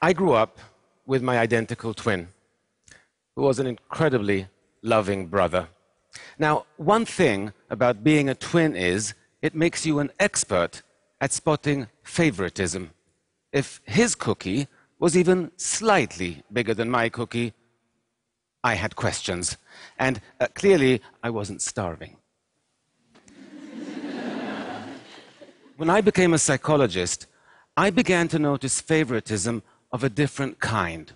I grew up with my identical twin, who was an incredibly loving brother. Now, one thing about being a twin is it makes you an expert at spotting favoritism. If his cookie was even slightly bigger than my cookie, I had questions. And clearly, I wasn't starving. When I became a psychologist, I began to notice favoritism of a different kind.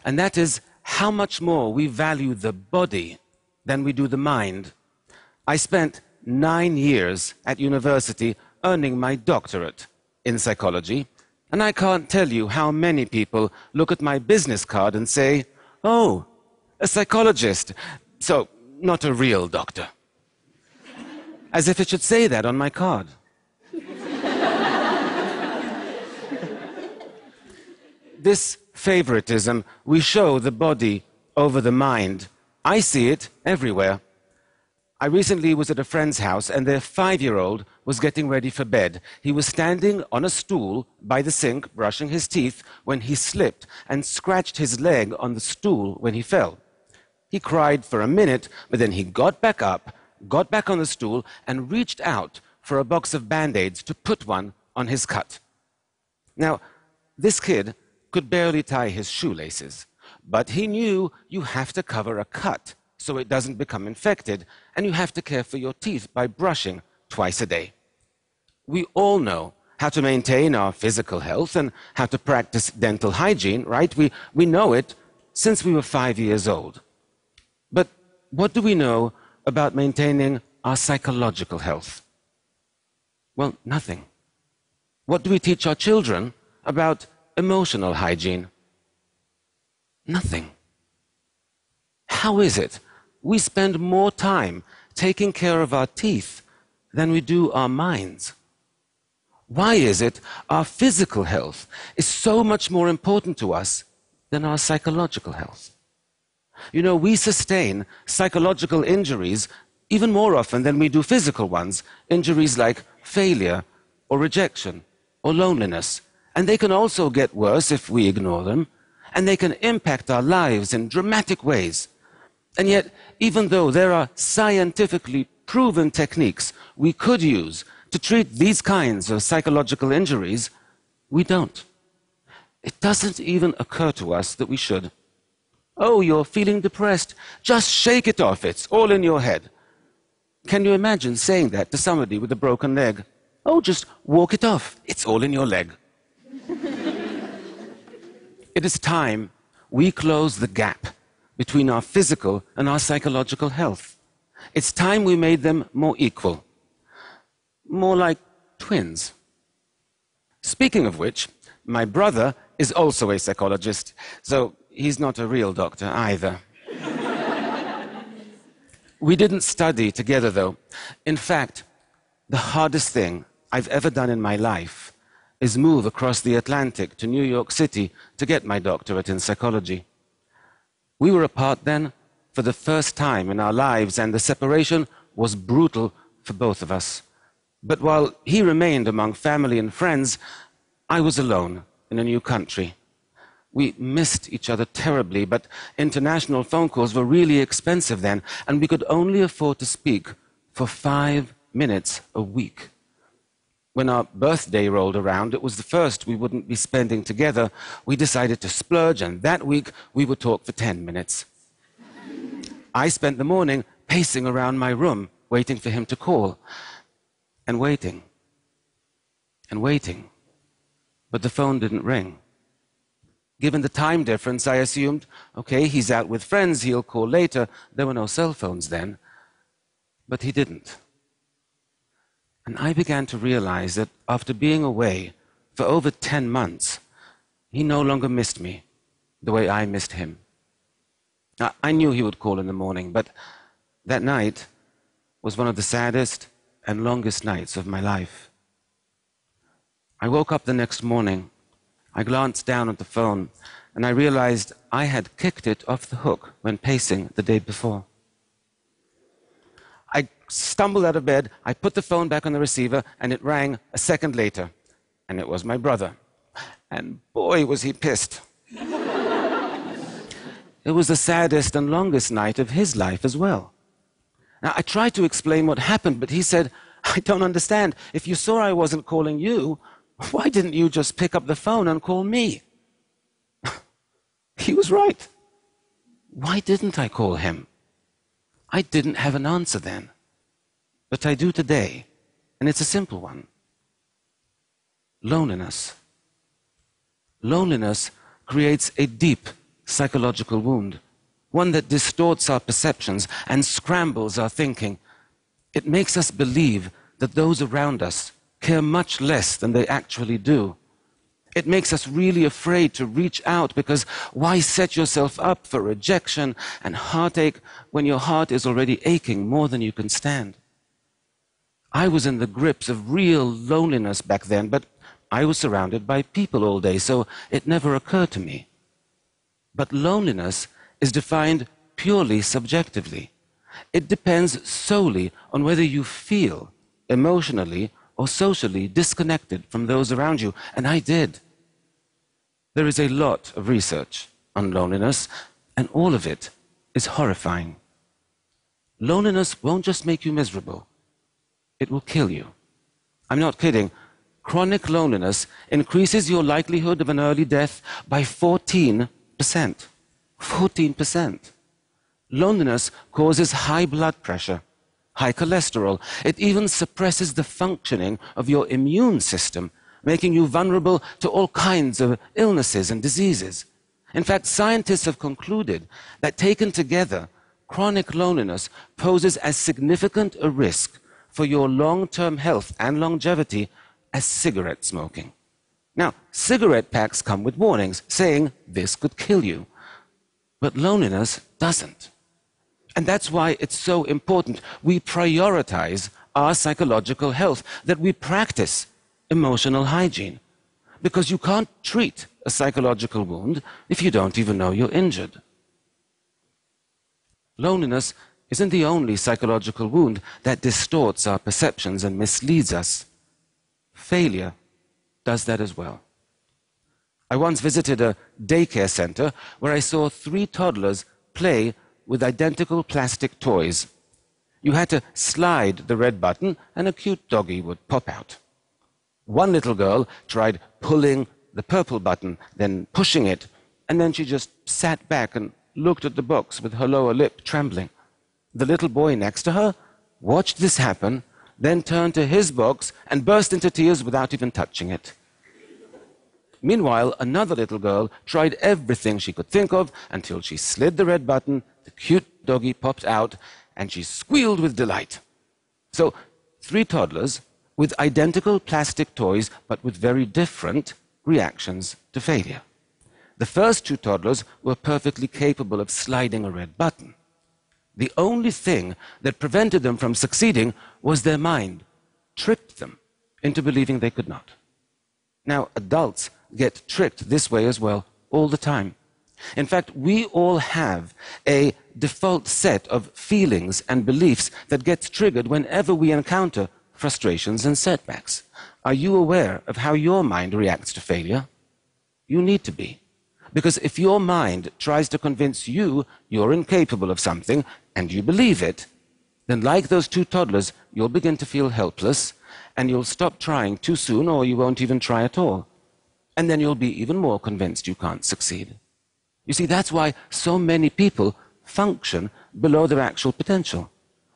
And that is how much more we value the body than we do the mind. I spent 9 years at university earning my doctorate in psychology, and I can't tell you how many people look at my business card and say, "Oh, a psychologist, so not a real doctor." As if it should say that on my card. This favoritism we show the body over the mind. I see it everywhere. I recently was at a friend's house and their 5-year-old was getting ready for bed. He was standing on a stool by the sink brushing his teeth when he slipped and scratched his leg on the stool when he fell. He cried for a minute, but then he got back up, got back on the stool and reached out for a box of Band-Aids to put one on his cut. Now, this kid could barely tie his shoelaces, but he knew you have to cover a cut so it doesn't become infected, and you have to care for your teeth by brushing twice a day. We all know how to maintain our physical health and how to practice dental hygiene, right? We know it since we were 5 years old. But what do we know about maintaining our psychological health? Well, nothing. What do we teach our children about emotional hygiene? Nothing. How is it we spend more time taking care of our teeth than we do our minds? Why is it our physical health is so much more important to us than our psychological health? You know, we sustain psychological injuries even more often than we do physical ones, injuries like failure or rejection or loneliness. And they can also get worse if we ignore them, and they can impact our lives in dramatic ways. And yet, even though there are scientifically proven techniques we could use to treat these kinds of psychological injuries, we don't. It doesn't even occur to us that we should. "Oh, you're feeling depressed. Just shake it off. It's all in your head." Can you imagine saying that to somebody with a broken leg? "Oh, just walk it off. It's all in your leg." It is time we close the gap between our physical and our psychological health. It's time we made them more equal, more like twins. Speaking of which, my brother is also a psychologist, so he's not a real doctor either. We didn't study together, though. In fact, the hardest thing I've ever done in my life is move across the Atlantic to New York City to get my doctorate in psychology. We were apart then for the first time in our lives, and the separation was brutal for both of us. But while he remained among family and friends, I was alone in a new country. We missed each other terribly, but international phone calls were really expensive then, and we could only afford to speak for 5 minutes a week. When our birthday rolled around, it was the first we wouldn't be spending together. We decided to splurge, and that week we would talk for 10 minutes. I spent the morning pacing around my room, waiting for him to call, and waiting, and waiting. But the phone didn't ring. Given the time difference, I assumed, okay, he's out with friends, he'll call later. There were no cell phones then. But he didn't. And I began to realize that after being away for over 10 months, he no longer missed me the way I missed him. I knew he would call in the morning, but that night was one of the saddest and longest nights of my life. I woke up the next morning. I glanced down at the phone, and I realized I had kicked it off the hook when pacing the day before. I stumbled out of bed, I put the phone back on the receiver, and it rang a second later. And it was my brother. And boy, was he pissed. It was the saddest and longest night of his life as well. Now, I tried to explain what happened, but he said, I don't understand. If you saw I wasn't calling you, why didn't you just pick up the phone and call me? He was right. Why didn't I call him? I didn't have an answer then. But I do today, and it's a simple one. Loneliness. Loneliness creates a deep psychological wound, one that distorts our perceptions and scrambles our thinking. It makes us believe that those around us care much less than they actually do. It makes us really afraid to reach out, because why set yourself up for rejection and heartache when your heart is already aching more than you can stand? I was in the grips of real loneliness back then, but I was surrounded by people all day, so it never occurred to me. But loneliness is defined purely subjectively. It depends solely on whether you feel emotionally or socially disconnected from those around you, and I did. There is a lot of research on loneliness, and all of it is horrifying. Loneliness won't just make you miserable, it will kill you. I'm not kidding. Chronic loneliness increases your likelihood of an early death by 14%. 14%. Loneliness causes high blood pressure, high cholesterol. It even suppresses the functioning of your immune system, making you vulnerable to all kinds of illnesses and diseases. In fact, scientists have concluded that taken together, chronic loneliness poses as significant a risk for your long-term health and longevity as cigarette smoking. Now, cigarette packs come with warnings saying this could kill you, but loneliness doesn't. And that's why it's so important we prioritize our psychological health, that we practice emotional hygiene. Because you can't treat a psychological wound if you don't even know you're injured. Loneliness isn't the only psychological wound that distorts our perceptions and misleads us. Failure does that as well. I once visited a daycare center where I saw 3 toddlers play with identical plastic toys. You had to slide the red button and a cute doggy would pop out. One little girl tried pulling the purple button, then pushing it, and then she just sat back and looked at the box with her lower lip trembling. The little boy next to her watched this happen, then turned to his box and burst into tears without even touching it. Meanwhile, another little girl tried everything she could think of until she slid the red button, the cute doggy popped out, and she squealed with delight. So, 3 toddlers with identical plastic toys, but with very different reactions to failure. The first 2 toddlers were perfectly capable of sliding a red button. The only thing that prevented them from succeeding was their mind tricked them into believing they could not. Now, adults get tricked this way as well all the time. In fact, we all have a default set of feelings and beliefs that gets triggered whenever we encounter frustrations and setbacks. Are you aware of how your mind reacts to failure? You need to be. Because if your mind tries to convince you you're incapable of something and you believe it, then like those 2 toddlers, you'll begin to feel helpless and you'll stop trying too soon, or you won't even try at all. And then you'll be even more convinced you can't succeed. You see, that's why so many people function below their actual potential.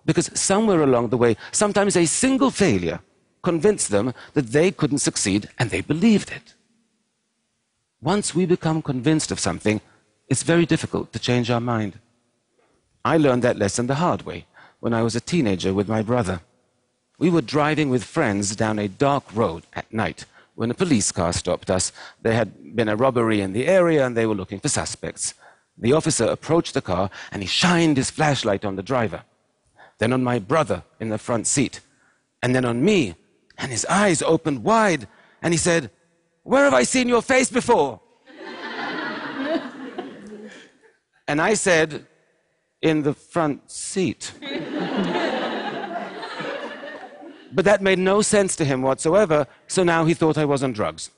Because somewhere along the way, sometimes a single failure convinced them that they couldn't succeed, and they believed it. Once we become convinced of something, it's very difficult to change our mind. I learned that lesson the hard way when I was a teenager with my brother. We were driving with friends down a dark road at night when a police car stopped us. There had been a robbery in the area and they were looking for suspects. The officer approached the car and he shined his flashlight on the driver, then on my brother in the front seat, and then on me, and his eyes opened wide and he said, "Where have I seen your face before?" And I said, "In the front seat." But that made no sense to him whatsoever, so now he thought I was on drugs.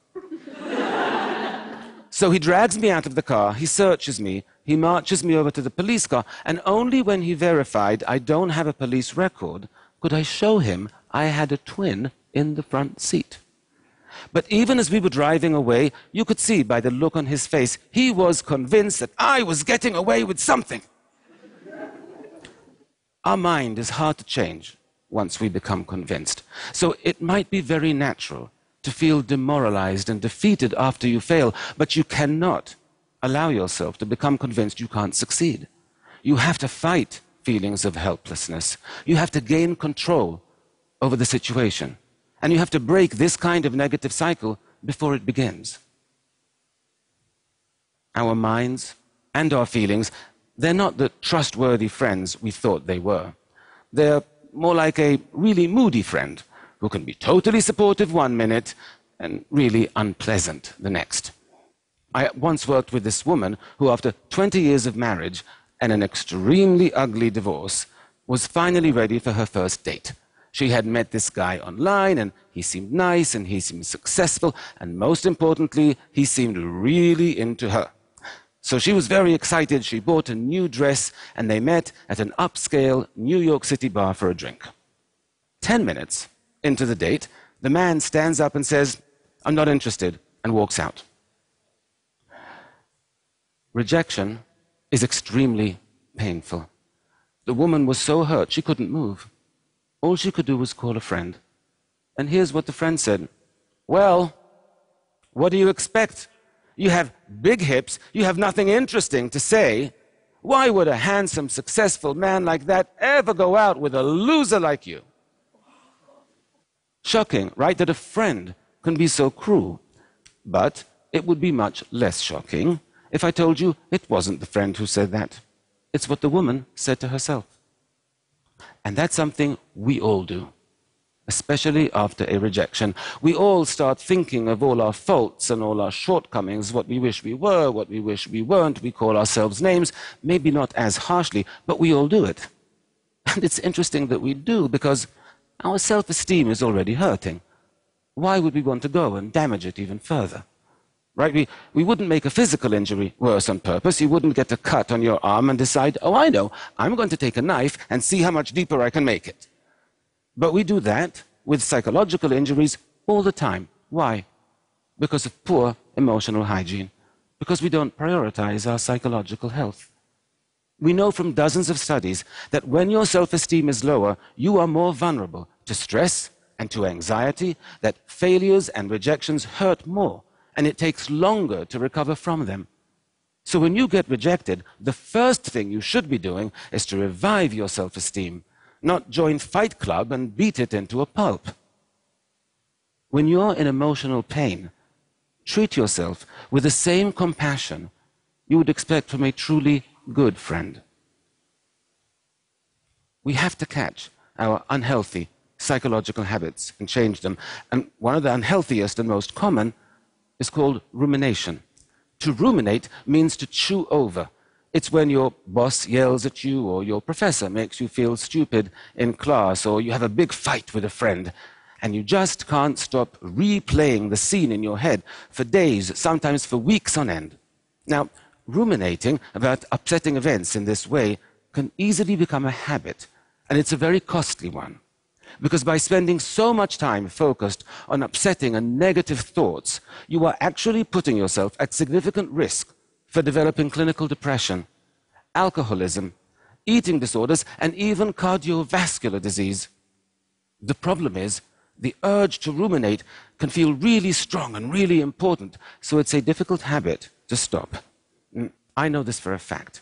So he drags me out of the car, he searches me, he marches me over to the police car, and only when he verified I don't have a police record could I show him I had a twin in the front seat. But even as we were driving away, you could see by the look on his face, he was convinced that I was getting away with something. Our mind is hard to change once we become convinced. So it might be very natural to feel demoralized and defeated after you fail, but you cannot allow yourself to become convinced you can't succeed. You have to fight feelings of helplessness. You have to gain control over the situation. And you have to break this kind of negative cycle before it begins. Our minds and our feelings, they're not the trustworthy friends we thought they were. They're more like a really moody friend who can be totally supportive one minute and really unpleasant the next. I once worked with this woman who, after 20 years of marriage and an extremely ugly divorce, was finally ready for her first date. She had met this guy online, and he seemed nice, and he seemed successful, and most importantly, he seemed really into her. So she was very excited. She bought a new dress, and they met at an upscale New York City bar for a drink. 10 minutes into the date, the man stands up and says, "I'm not interested," and walks out. Rejection is extremely painful. The woman was so hurt she couldn't move. All she could do was call a friend. And here's what the friend said. "Well, what do you expect? You have big hips, you have nothing interesting to say. Why would a handsome, successful man like that ever go out with a loser like you?" Shocking, right, that a friend can be so cruel. But it would be much less shocking if I told you it wasn't the friend who said that. It's what the woman said to herself. And that's something we all do, especially after a rejection. We all start thinking of all our faults and all our shortcomings, what we wish we were, what we wish we weren't. We call ourselves names, maybe not as harshly, but we all do it. And it's interesting that we do, because our self-esteem is already hurting. Why would we want to go and damage it even further? Right? We wouldn't make a physical injury worse on purpose. You wouldn't get a cut on your arm and decide, "Oh, I know, I'm going to take a knife and see how much deeper I can make it." But we do that with psychological injuries all the time. Why? Because of poor emotional hygiene. Because we don't prioritize our psychological health. We know from dozens of studies that when your self-esteem is lower, you are more vulnerable to stress and to anxiety, that failures and rejections hurt more, and it takes longer to recover from them. So when you get rejected, the first thing you should be doing is to revive your self-esteem, not join Fight Club and beat it into a pulp. When you're in emotional pain, treat yourself with the same compassion you would expect from a truly good friend. We have to catch our unhealthy psychological habits and change them. And one of the unhealthiest and most common is called rumination. To ruminate means to chew over. It's when your boss yells at you, or your professor makes you feel stupid in class, or you have a big fight with a friend, and you just can't stop replaying the scene in your head for days, sometimes for weeks on end. Now, ruminating about upsetting events in this way can easily become a habit, and it's a very costly one. Because by spending so much time focused on upsetting and negative thoughts, you are actually putting yourself at significant risk for developing clinical depression, alcoholism, eating disorders, and even cardiovascular disease. The problem is, the urge to ruminate can feel really strong and really important, so it's a difficult habit to stop. I know this for a fact,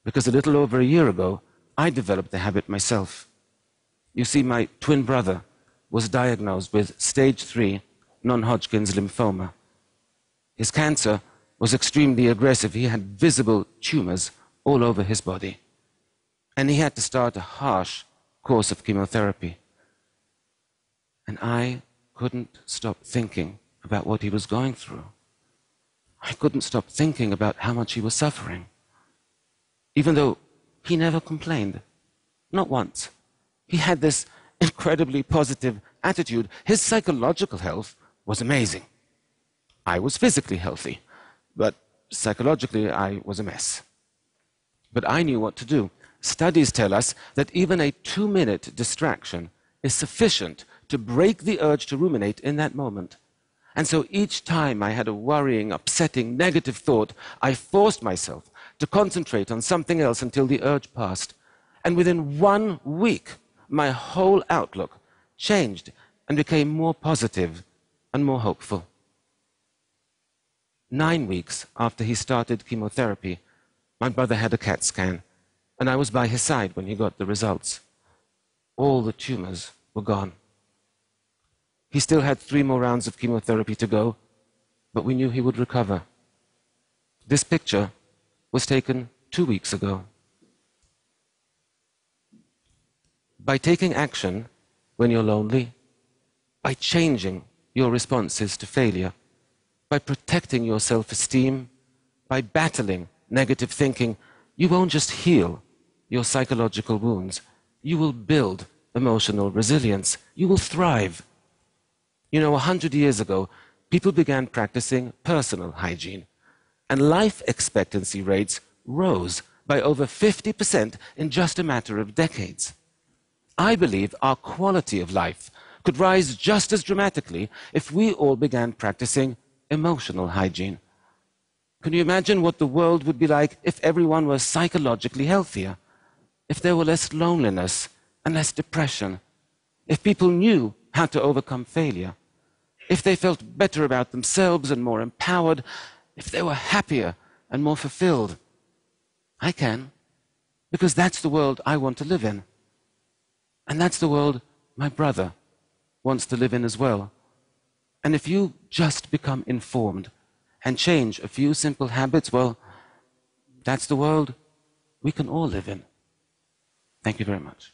because a little over a year ago, I developed the habit myself. You see, my twin brother was diagnosed with stage 3 non-Hodgkin's lymphoma. His cancer was extremely aggressive. He had visible tumors all over his body. And he had to start a harsh course of chemotherapy. And I couldn't stop thinking about what he was going through. I couldn't stop thinking about how much he was suffering. Even though he never complained, not once. He had this incredibly positive attitude. His psychological health was amazing. I was physically healthy, but psychologically I was a mess. But I knew what to do. Studies tell us that even a 2-minute distraction is sufficient to break the urge to ruminate in that moment. And so each time I had a worrying, upsetting, negative thought, I forced myself to concentrate on something else until the urge passed. And within 1 week, my whole outlook changed and became more positive and more hopeful. 9 weeks after he started chemotherapy, my brother had a CAT scan, and I was by his side when he got the results. All the tumors were gone. He still had 3 more rounds of chemotherapy to go, but we knew he would recover. This picture was taken 2 weeks ago. By taking action when you're lonely, by changing your responses to failure, by protecting your self-esteem, by battling negative thinking, you won't just heal your psychological wounds. You will build emotional resilience. You will thrive. You know, 100 years ago, people began practicing personal hygiene, and life expectancy rates rose by over 50% in just a matter of decades. I believe our quality of life could rise just as dramatically if we all began practicing emotional hygiene. Can you imagine what the world would be like if everyone was psychologically healthier? If there were less loneliness and less depression? If people knew how to overcome failure? If they felt better about themselves and more empowered? If they were happier and more fulfilled? I can, because that's the world I want to live in. And that's the world my brother wants to live in as well. And if you just become informed and change a few simple habits, well, that's the world we can all live in. Thank you very much.